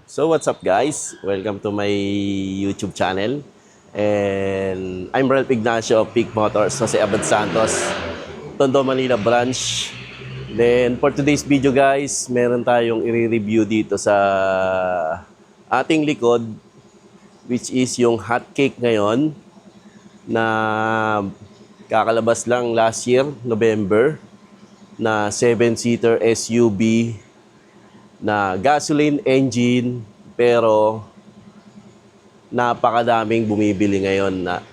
So what's up guys? Welcome to my YouTube channel. And I'm Ralph Ignacio of Peak Motors, Jose Abad Santos, Tondo, Manila branch. Then for today's video guys, meron tayong i-review dito sa ating likod, which is yung hot cake ngayon na kakalabas lang last year, November, na 7-seater SUV na gasoline engine, pero napakadaming bumibili ngayon na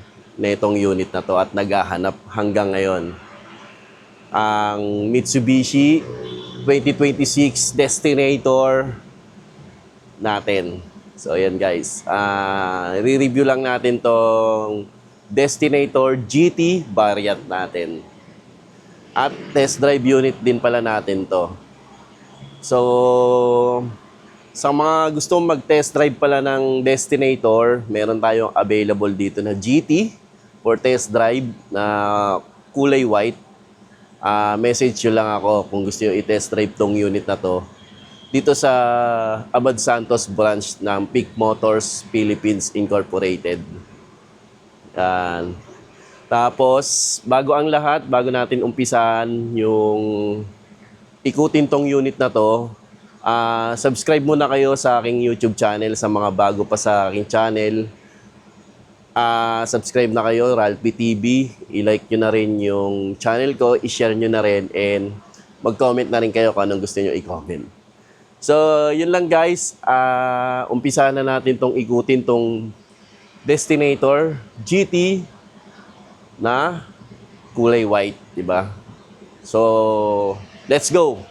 itong unit na to at naghahanap hanggang ngayon. Ang Mitsubishi 2026 Destinator natin. So ayan guys, re-review lang natin tong Destinator GT variant natin. At test drive unit din pala natin to. So, sa mga gusto mag-test drive pala ng Destinator, meron tayong available dito na GT for test drive na kulay white. Message nyo lang ako kung gusto nyo i-test drive tong unit na to dito sa Abad Santos branch ng Peak Motors Philippines Incorporated. Yan. Tapos, bago ang lahat, bago natin umpisan yung ikutin tong unit na to, subscribe muna kayo sa aking YouTube channel sa mga bago pa sa aking channel. Subscribe na kayo, Ralphie TV. I-like nyo na rin yung channel ko, i-share nyo na rin, and mag-comment na rin kayo kung anong gusto nyo i-comment. So, yun lang guys. Umpisa na natin tong ikutin tong Destinator GT na kulay white, di ba? So, let's go!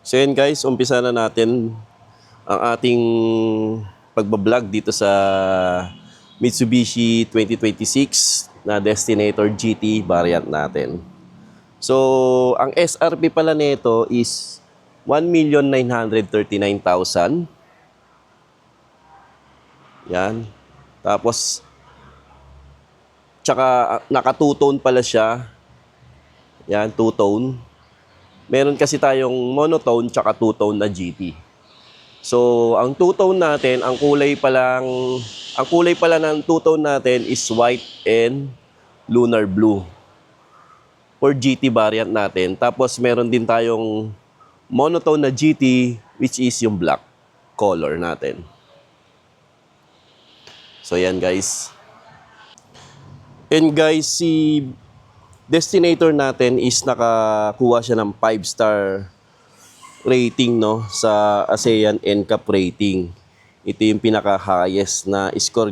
So yun guys, umpisa na natin ang ating pagbablog dito sa Mitsubishi 2026 na Destinator GT variant natin. So, ang SRP pala nito is 1,939,000. Yan. Tapos, tsaka naka two-tone pala siya. Yan, two-tone. Meron kasi tayong monotone tsaka two-tone na GT. So, ang two-tone natin, ang kulay pala ng two-tone natin is white and lunar blue. For GT variant natin. Tapos, meron din tayong monotone na GT, which is yung black color natin. So, yan guys. And guys, si Destinator natin is nakakuha siya ng 5-star rating, no, sa ASEAN NCAP rating. Ito yung pinaka-highest na score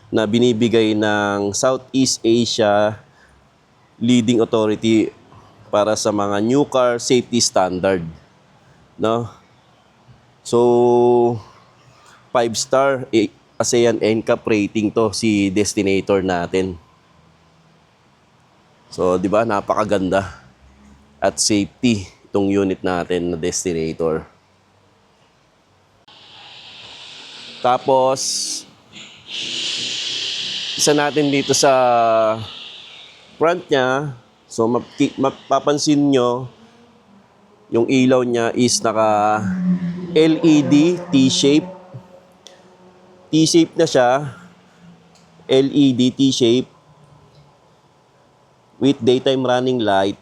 na binibigay ng Southeast Asia Leading Authority para sa mga new car safety standard, no? So 5-star ASEAN NCAP rating to si Destinator natin. So, di ba, napakaganda at safety itong unit natin na Destinator. Tapos, isa natin dito sa front niya. So, mapapansin nyo, yung ilaw niya is naka LED T-shape. T-shape na siya. LED T-shape. With daytime running light.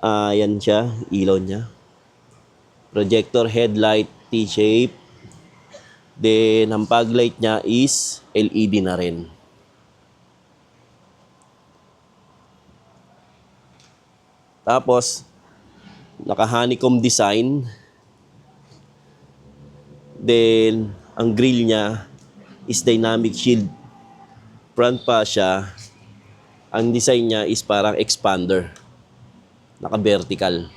Yan siya, ilaw niya. Projector headlight T-shape. Then, ang fog light niya is LED na rin. Tapos, naka-honeycomb design. Then, ang grill niya is dynamic shield. Front pa siya. Ang design niya is parang expander. Naka-vertical.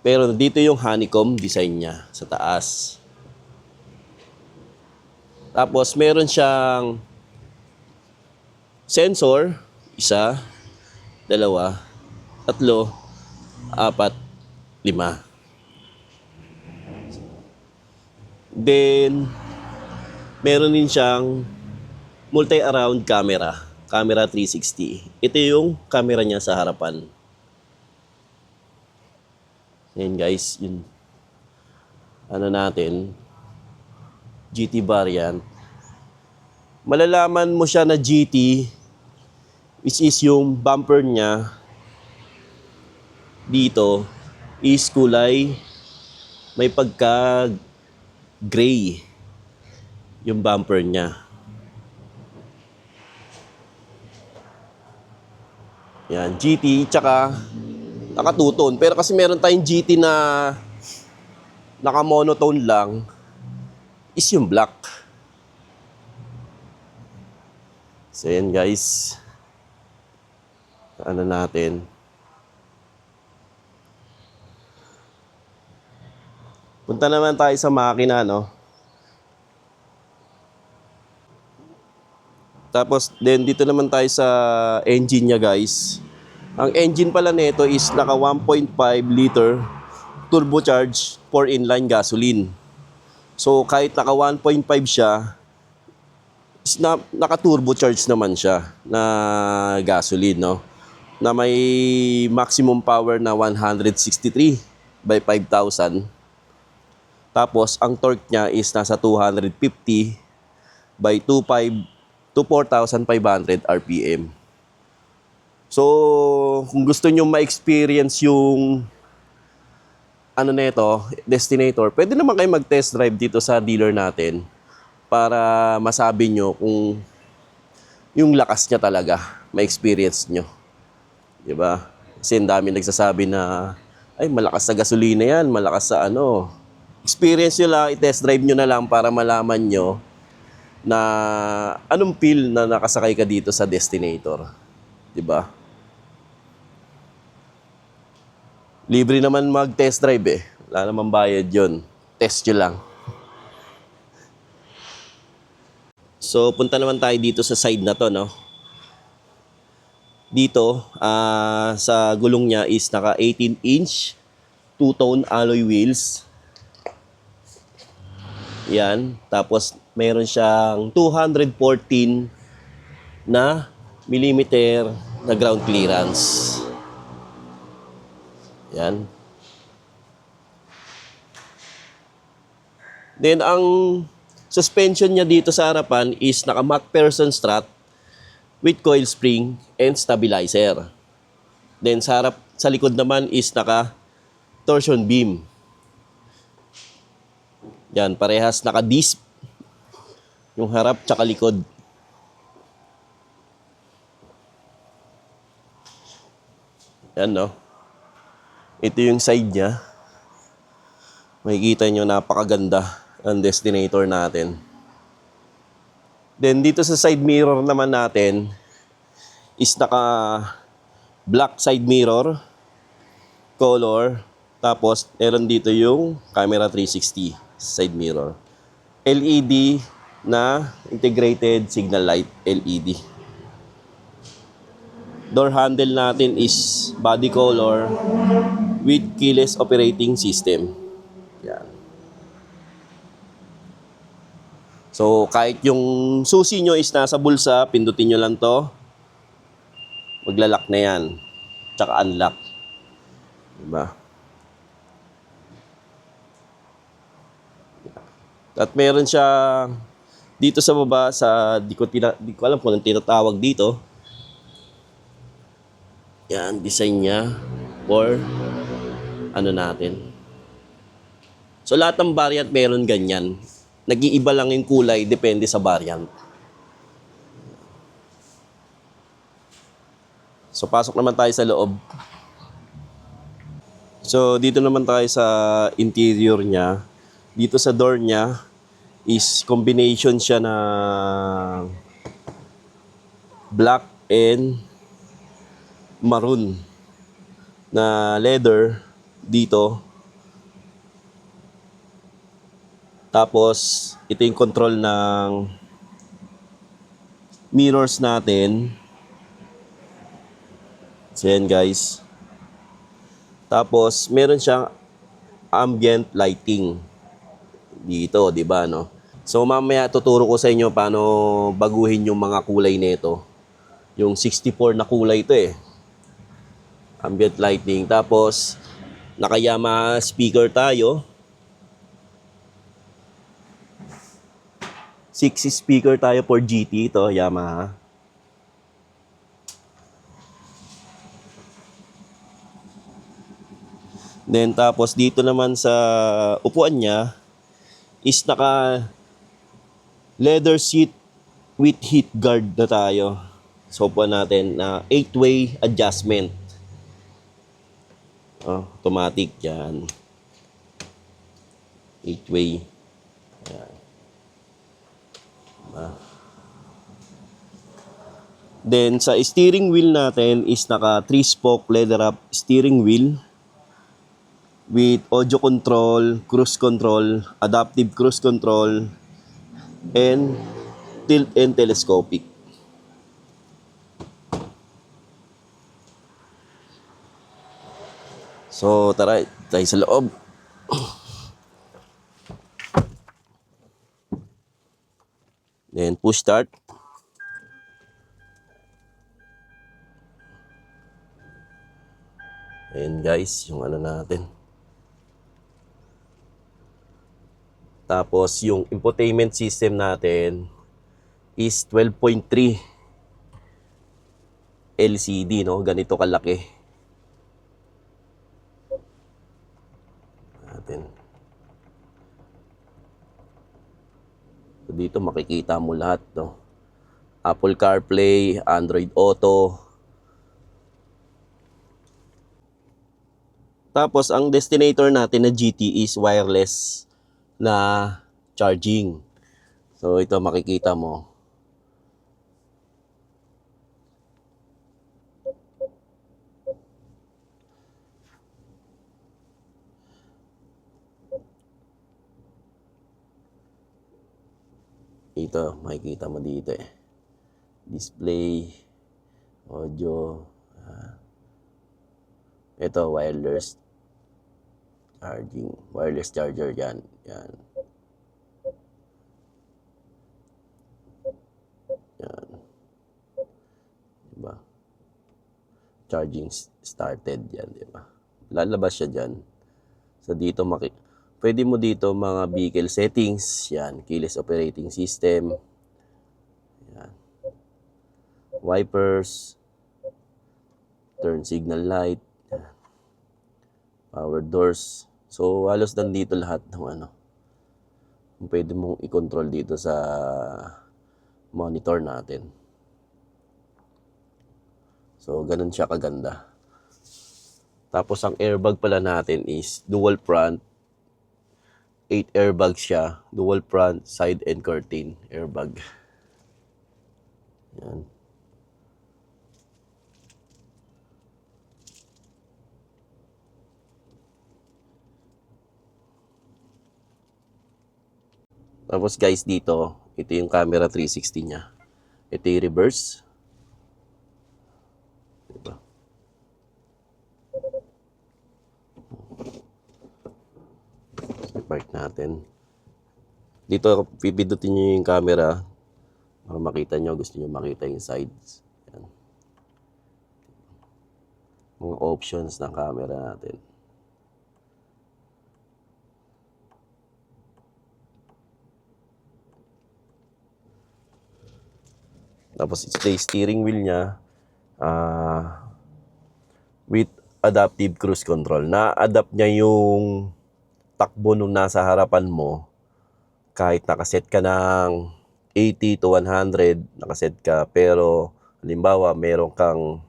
Pero dito yung honeycomb design niya sa taas. Tapos meron siyang sensor. 1, 2, 3, 4, 5. Then, meron din siyang multi-around camera. Camera 360. Ito yung camera niya sa harapan. Ayan guys, yun. Ano natin, GT variant. Malalaman mo siya na GT, which is yung bumper niya dito is kulay, may pagka gray yung bumper niya. Yan, GT, tsaka naka two-tone. Pero kasi meron tayong GT na naka monotone lang, is yung black. So yan guys, ano natin, punta naman tayo sa makina, no? Tapos then dito naman tayo sa engine niya guys. Ang engine pala nito is naka 1.5 liter turbocharged 4 inline gasoline. So kahit naka 1.5 siya, is naka turbocharged naman siya na gasoline, no? Na may maximum power na 163 by 5,000. Tapos ang torque niya is nasa 250 by 25 to 4,500 RPM. So, kung gusto nyo ma-experience yung ano nito, Destinator, pwede naman kayo mag-test drive dito sa dealer natin para masabi nyo kung yung lakas niya talaga, ma-experience nyo. Diba? Kasi ang dami nagsasabi na, ay, malakas sa gasolina yan, malakas sa ano. Experience nyo lang, i-test drive nyo na lang para malaman nyo na anong feel na nakasakay ka dito sa Destinator. Diba? Libre naman mag-test drive eh. Wala namang bayad yun. Test nyo lang. So, punta naman tayo dito sa side na to, no? Dito, sa gulong niya is naka 18-inch two-tone alloy wheels. Yan. Tapos, meron siyang 214 na millimeter na ground clearance. Yan. Then, ang suspension niya dito sa harapan is naka MacPherson strut with coil spring and stabilizer. Then, sa likod naman is naka torsion beam. Yan, parehas naka disc yung harap tsaka likod. Yan, no? Ito yung side niya. Makikita nyo, napakaganda ang Destinator natin. Then, dito sa side mirror naman natin is naka black side mirror, color. Tapos, meron dito yung camera 360 side mirror. LED na integrated signal light LED. Door handle natin is body color with keyless operating system. Yan. So, kahit yung susi nyo is nasa bulsa, pindutin nyo lang to. Maglalak na yan. Tsaka unlock. Diba? At meron siya dito sa baba, di ko alam kung anong tinatawag dito. Yan, design niya for ano natin. So, lahat ng variant meron ganyan. Nag-iiba lang yung kulay, depende sa variant. So, pasok naman tayo sa loob. So, dito naman tayo sa interior niya. Dito sa door niya is combination siya na black and maroon na leather dito. Tapos, ito yung control ng mirrors natin. So, yan guys. Tapos, meron siyang ambient lighting dito, di ba, no? So, mamaya tuturo ko sa inyo paano baguhin yung mga kulay nito. Yung 64 na kulay ito eh. Ambient lighting. Tapos, Naka-Yamaha speaker tayo. 6 speaker tayo for GT ito, Yamaha. Then tapos dito naman sa upuan niya is naka leather seat with heat guard na tayo. So upuan natin na 8-way adjustment. Oh, automatic yan. 8-way. Yan. Then sa steering wheel natin is naka 3-spoke leather wrap steering wheel with audio control, cruise control, adaptive cruise control, and tilt and telescopic. So tara, tayo sa loob. Then push start. Ayan guys, yung ano natin. Tapos yung infotainment system natin is 12.3 LCD, no? Ganito kalaki. Natin. So dito makikita mo lahat, no? Apple CarPlay, Android Auto. Tapos ang destinator natin na GT is wireless na charging. So ito makikita mo. Ito makikita mo dito eh. Display, audio. Ito wireless charging, wireless charger yan. Yan. Yan. Diba? Charging started yan, diba? Lalabas siya dyan. So dito pwede mo dito mga vehicle settings, yan, keyless operating system. Yan. Wipers, turn signal light, yan. Power doors. So halos nandito lahat ng ano. Pwede mong i-control dito sa monitor natin. So ganun siya kaganda. Tapos ang airbag pala natin is dual front. 8 airbags siya. Dual front, side and curtain airbag. Yan. Tapos guys dito, ito yung camera 360 niya. Ito yung reverse. Diba? I-park natin. Dito, pipindutin nyo yung camera para makita nyo, gusto nyo makita yung sides. Yan. Mga options ng camera natin. Tapos ito yung steering wheel niya with adaptive cruise control. Na-adapt niya yung takbo nung nasa harapan mo. Kahit nakaset ka ng 80 to 100, nakaset ka. Pero halimbawa, meron kang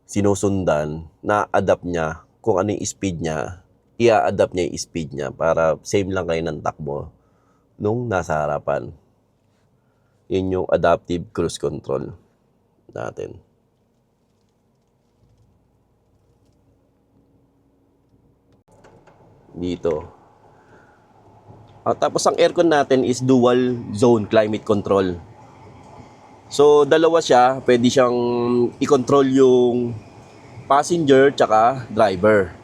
sinusundan, na-adapt niya kung ano yung speed niya. I-adapt niya yung speed niya para same lang kayo ng takbo nung nasa harapan. Yun yung adaptive cruise control natin. Dito. Tapos ang aircon natin is dual zone climate control. So dalawa siya, pwede siyang i-control yung passenger tsaka driver.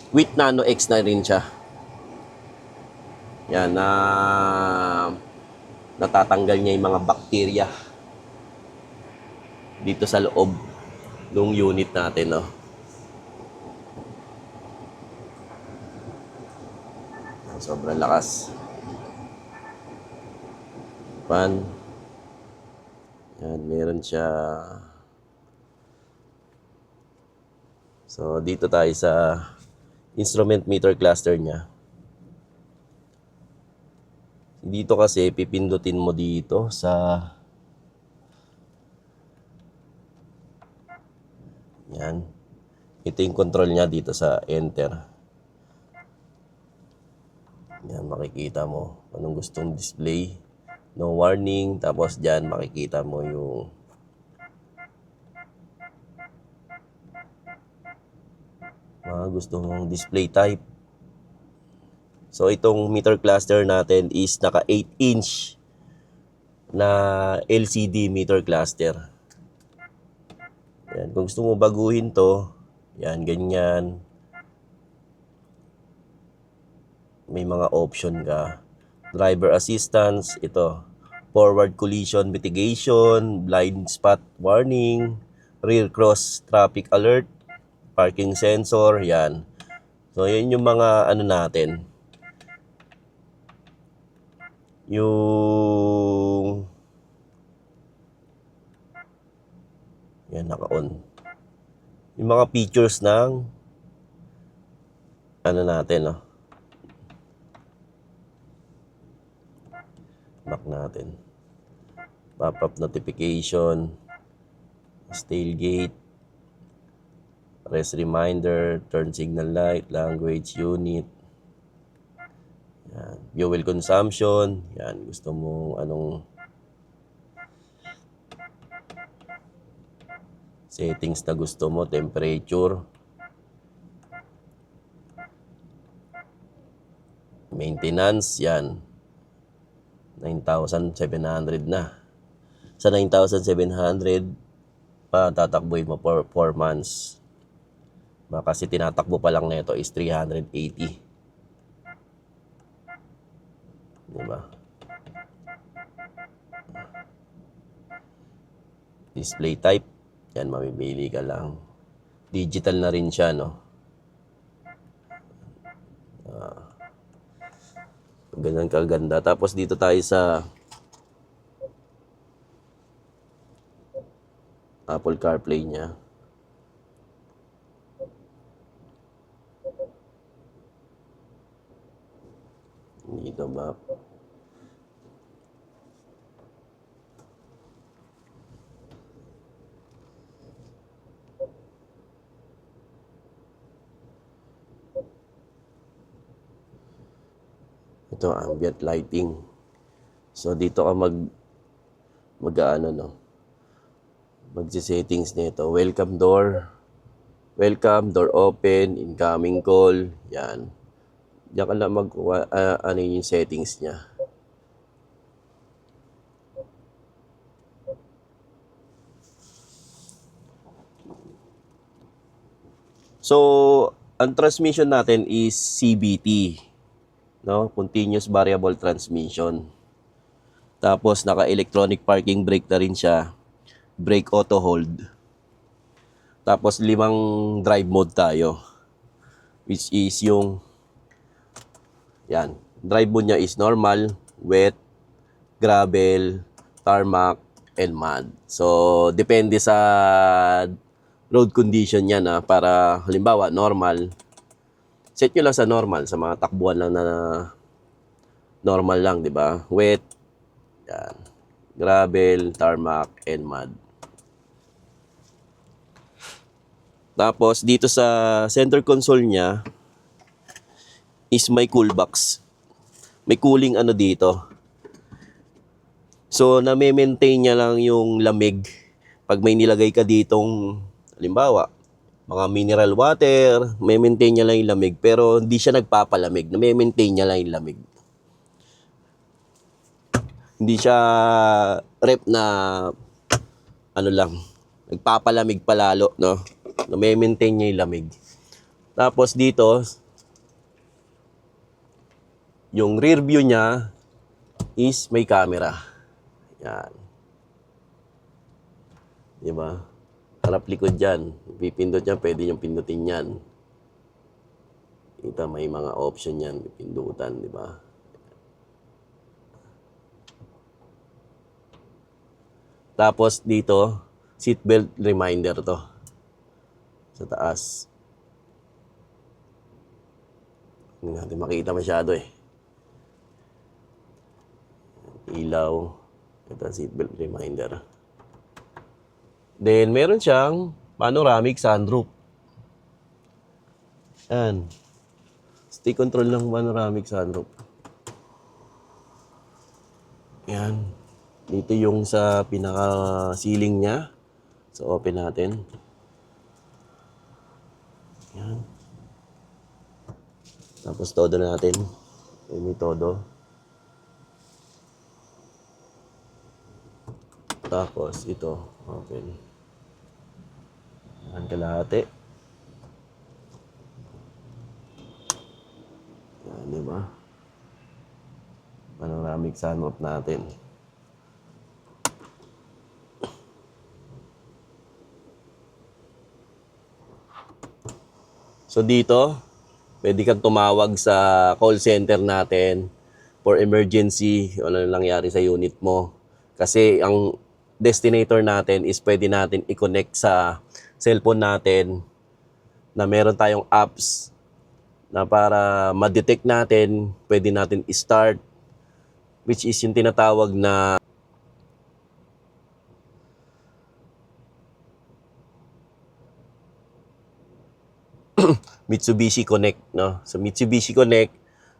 With Nano X na rin siya. Yan na natatanggal niya yung mga bakterya dito sa loob ng unit natin, no. Sobrang lakas. Pan. Yan, meron siya. So, dito tayo sa instrument meter cluster niya. Dito kasi, pipindutin mo dito sa... Yan. Ito yung control niya dito sa enter. Yan, makikita mo anong gustong display. No warning. Tapos dyan, makikita mo yung mga gusto mong display type. So, itong meter cluster natin is naka 8-inch na LCD meter cluster. Yan, kung gusto mo baguhin to, yan, ganyan. May mga option ka. Driver assistance, ito. Forward collision mitigation, blind spot warning, rear cross traffic alert, parking sensor, yan. So, yan yung mga ano natin. Yung... Yan, naka-on. Yung mga features ng ano natin, no? Back natin. Pop-up notification, tailgate, rest reminder, turn signal light, language unit. Yan. Fuel consumption. Yan. Gusto mo anong settings na gusto mo. Temperature. Maintenance. Yan. 9,700 na. Sa 9,700, tatakboy mo for 4 months. Kasi tinatakbo pa lang nito is 380. Diba? Display type. Yan, mamimili ka lang. Digital na rin siya, no? Ganyan kaganda. Tapos dito tayo sa Apple CarPlay niya. Dito ba? Ito, ambient lighting. So, dito ka mag-ano, no? Magsi-settings nito. Welcome door. Welcome, door open, incoming call. Yan. Diyan ka lang ano yung settings niya. So, ang transmission natin is CVT. No? Continuous Variable Transmission. Tapos, naka-electronic parking brake na rin siya. Brake auto hold. Tapos, 5 drive mode tayo. Which is yung yan. Drive mode niya is normal, wet, gravel, tarmac, and mud. So, depende sa road condition niya na para halimbawa normal. Set nyo lang sa normal, sa mga takbuhan lang na normal lang, di ba? Wet, yan. Gravel, tarmac, and mud. Tapos, dito sa center console niya, is may cool box. May cooling ano dito. So, na-maintain niya lang yung lamig. Pag may nilagay ka ditong, halimbawa, mga mineral water, may maintain niya lang yung lamig. Pero hindi siya nagpapalamig. Na-maintain niya lang yung lamig. Hindi siya rep na ano lang, nagpapalamig palalo, no? Na-maintain niya yung lamig. Tapos dito, yung rear view niya is may camera. Yan. Diba? Harap likod dyan. Pipindot niya, pwede niyong pindutin yan. Kita may mga option yan, pindutan, di ba? Tapos dito, seatbelt reminder to. Sa taas. Hindi natin makita masyado eh. Ilaw. Ito, seatbelt reminder. Then, meron siyang panoramic sunroof. Yan. Stick control ng panoramic sunroof. Yan. Dito yung sa pinaka-ceiling niya. So, open natin. Yan. Tapos, todo natin. May todo. Tapos, ito. Open. Yan, kalahati. Yan, diba? Panoramic sunroof natin. So dito, pwede kang tumawag sa call center natin for emergency o ano nangyari sa unit mo. Kasi ang destinator natin is pwede natin i-connect sa cellphone natin na meron tayong apps na para ma-detect natin, pwede natin i-start, which is yung tinatawag na Mitsubishi Connect, no? So Mitsubishi Connect,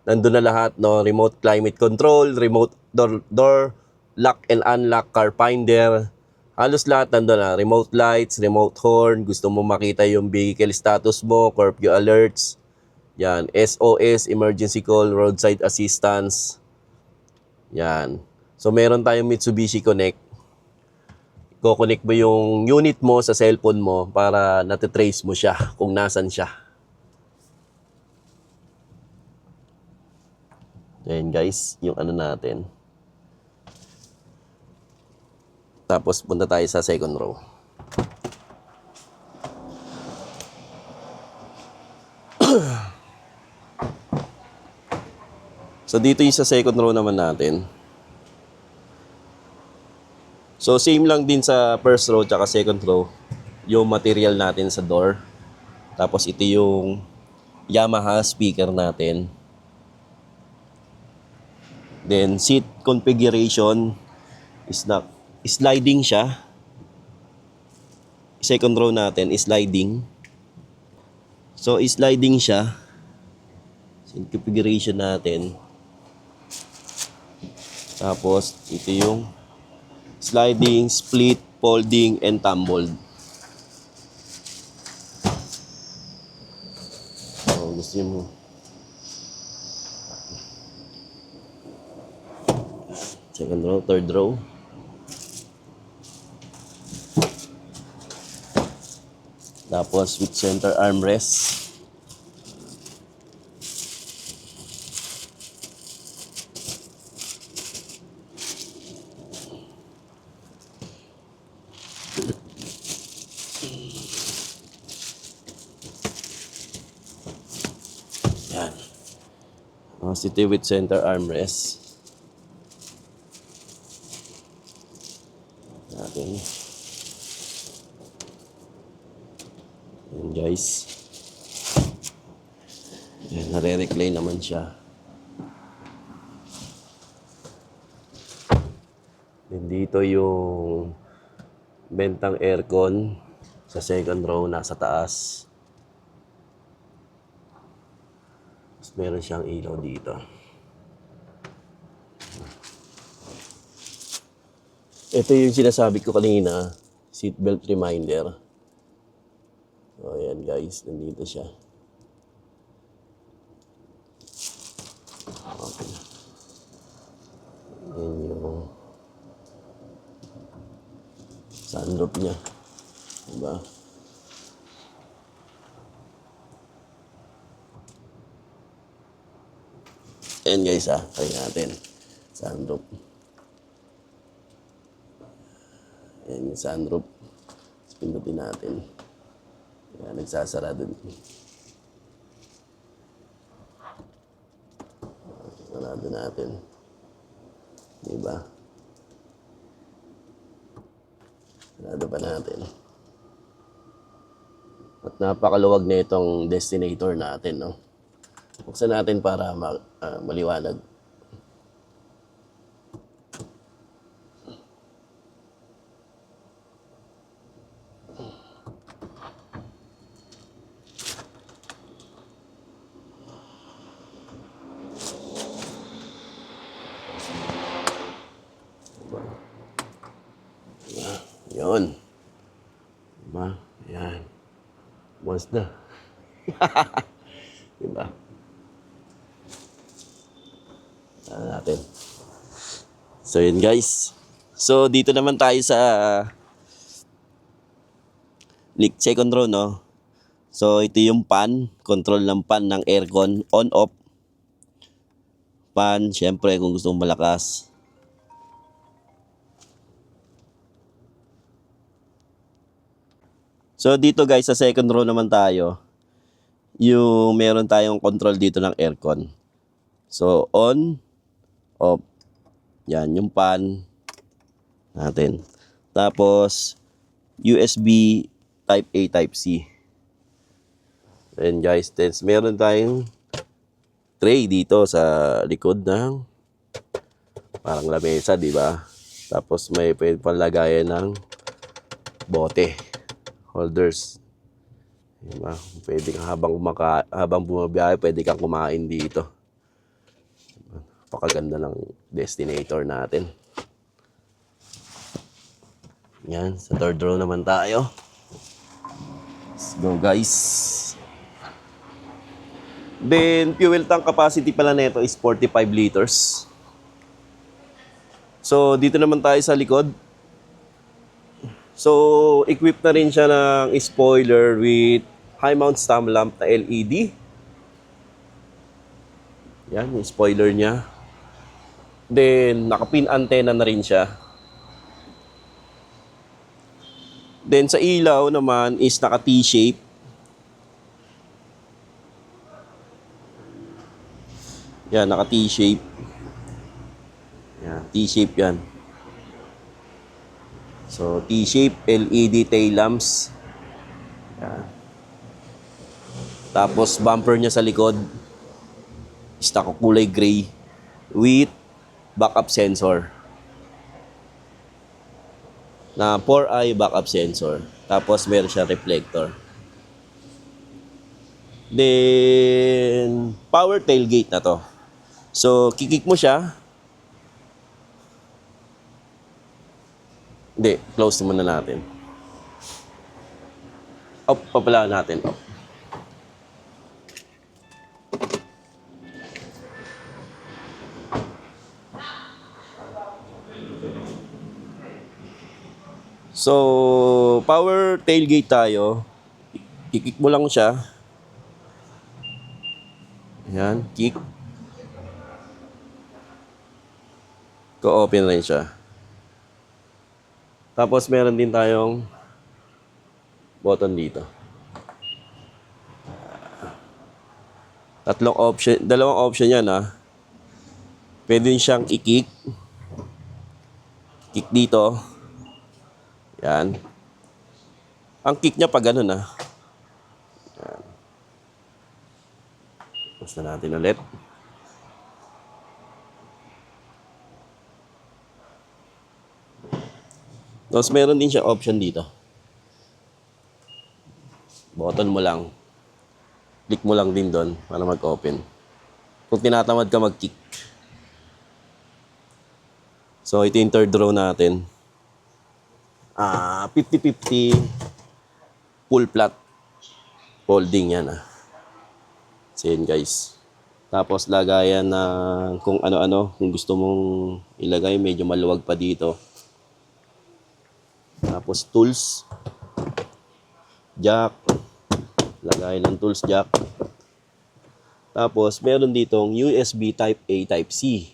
nandun na lahat, no? Remote climate control, remote door lock and unlock, car finder, halos lahat nandun na. Remote lights, remote horn, gusto mo makita yung vehicle status mo, curfew alerts, yan, SOS, emergency call, roadside assistance, yan. So meron tayong Mitsubishi Connect. Ko-connect mo yung unit mo sa cellphone mo para natitrace mo siya kung nasan siya. Ayan guys, yung ano natin. Tapos punta tayo sa second row. So dito yung sa second row naman natin. So same lang din sa first row tsaka second row. Yung material natin sa door. Tapos ito yung Yamaha speaker natin. Then seat configuration is not sliding siya. Second row natin is sliding. So sliding siya. Seat configuration natin. Tapos ito yung sliding, split, folding, and tumbled. So gusto mo second row, third row. Tapos with center armrest. Yan. City with center armrest. Natin. Yan guys. Yan, nare-recline naman siya. Then dito yung bentang aircon sa second row nasa taas. Tapos meron siyang ilaw dito. Ito yung sinasabi ko kanina, seatbelt reminder. So ayan guys, nandito siya. Okay. Ayan yung sunroof niya. Diba? Ayan guys try natin. Sunroof. Ayan yung sunroof. Pindutin natin. Ayan, nagsasara dun. Sarado natin. Diba? Sarado pa natin. At napakaluwag na itong destinator natin, no? Buksan natin para maliwanag. Yun. Diba? Ayan. Once na. Diba? Saan natin. So yun guys. So dito naman tayo sa second row, no? So ito yung pan. Control ng pan ng aircon. On off. Pan. Syempre kung gusto mong malakas. So dito guys sa second row naman tayo. Yung meron tayong control dito ng aircon. So on, off. Yan yung pan natin. Tapos USB type A, type C. Then guys, meron tayong tray dito sa likod ng parang lamesa, di ba? Tapos may pwede pang lagayan ng bote, holders. Diba? Pwede kang habang bumabiyahe, pwede kang kumain dito. Napakaganda ng destinator natin. Yan, sa third row naman tayo. Let's go guys. Then, fuel tank capacity pala nito is 45 liters. So, dito naman tayo sa likod. So, equipped na rin siya ng spoiler with high mount stam lamp na LED. Yan, yung spoiler niya. Then, nakapin antenna na rin siya. Then, sa ilaw naman is naka T-shape. Yan, naka T-shape. Yan, T-shape yan. So, T-shape, LED tail lamps. Yan. Tapos, bumper niya sa likod is nakakulay gray with backup sensor. Na 4-eye backup sensor. Tapos, meron siya reflector. Then, power tailgate na to. So, kikik mo siya. Hindi, close muna natin. Up pa pala natin. Up. So, power tailgate tayo. Kikik mo lang siya. Ayan, kick. Ko-open rin siya. Tapos meron din tayong button dito. Dalawang option yan ha. Pwede din siyang i-kick. Kick dito. Yan. Ang kick niya pag ganun ha. Yan. Basta natin ulit. Tapos meron din siya option dito. Button mo lang. Click mo lang din doon para mag-open. Kung tinatamad ka mag-kick. So ito yung third row natin. 50-50 full flat folding yan So yun guys. Tapos lagayan ng kung ano-ano. Kung gusto mong ilagay, medyo maluwag pa dito. Tapos tools, jack, lagay ng tools jack. Tapos meron ditong USB type A, type C.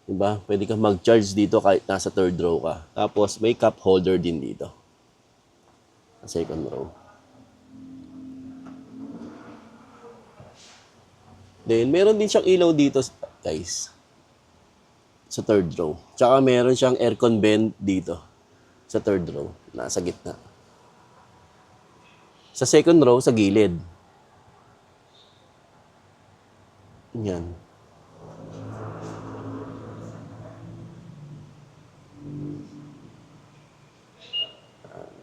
Diba? Pwede kang mag-charge dito kahit nasa third row ka. Tapos may cup holder din dito. Sa second row. Then meron din siyang ilaw dito guys. Sa third row. Tsaka meron siyang aircon vent dito. Sa third row. Nasa gitna. Sa second row, sa gilid. Yan.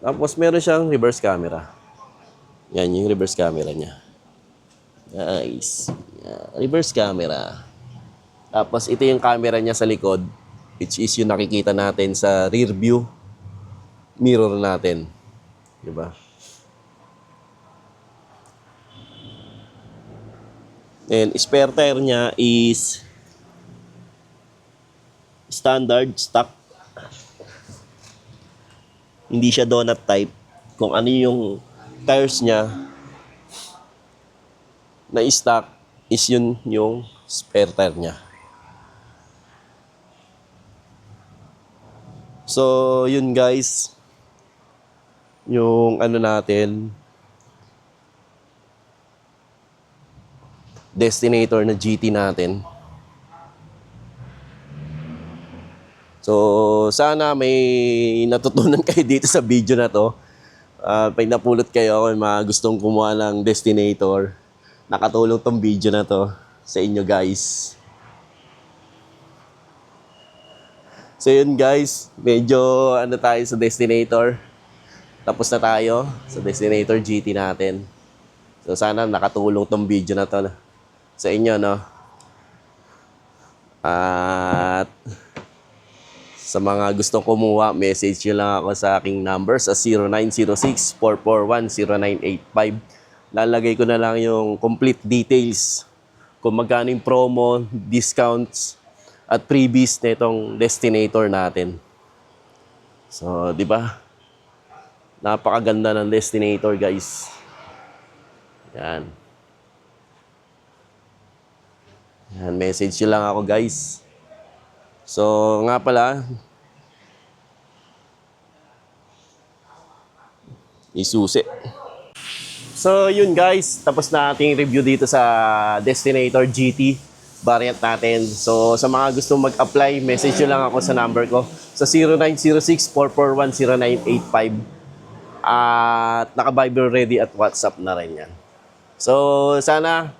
Tapos meron siyang reverse camera. Yan yung reverse camera niya. Guys. Yan. Reverse camera. Tapos ito yung camera niya sa likod, which is yung nakikita natin sa rear view mirror natin. Diba? And spare tire niya is standard stock. Hindi siya donut type. Kung ano yung tires niya na stock is yun yung spare tire niya. So, yun guys. Yung ano natin. Destinator na GT natin. So, sana may natutunan kayo dito sa video na to. Pag napulot kayo, kung mga gustong kumuha ng Destinator, nakatulong tong video na to sa inyo guys. So yun guys, medyo ano tayo sa Destinator. Tapos na tayo sa Destinator GT natin. So sana nakatulong tong video na to sa inyo, no? At sa mga gustong kumuha, message nyo lang ako sa aking number sa 0906-441-0985. Lalagay ko na lang yung complete details kung magkano yung promo, discounts, at freebies na itong Destinator natin. So, di ba? Napakaganda ng Destinator, guys. Yan. Yan, message nyo lang ako, guys. So, nga pala, isusi. So, yun guys. Tapos na ating review dito sa Destinator GT variant natin. So, sa mga gustong mag-apply, message nyo lang ako sa number ko sa 0906-441-0985. At naka-Viber ready at WhatsApp na rin yan. So, sana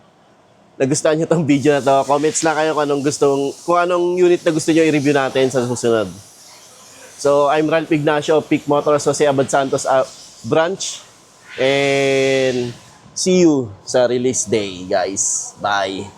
nagustuhan nyo tong video na to. Comments lang kayo kung anong unit na gusto nyo i-review natin sa susunod. So, I'm Ralph Ignacio, Peak Motors, Jose Abad Santos branch. And see you sa release day, guys. Bye.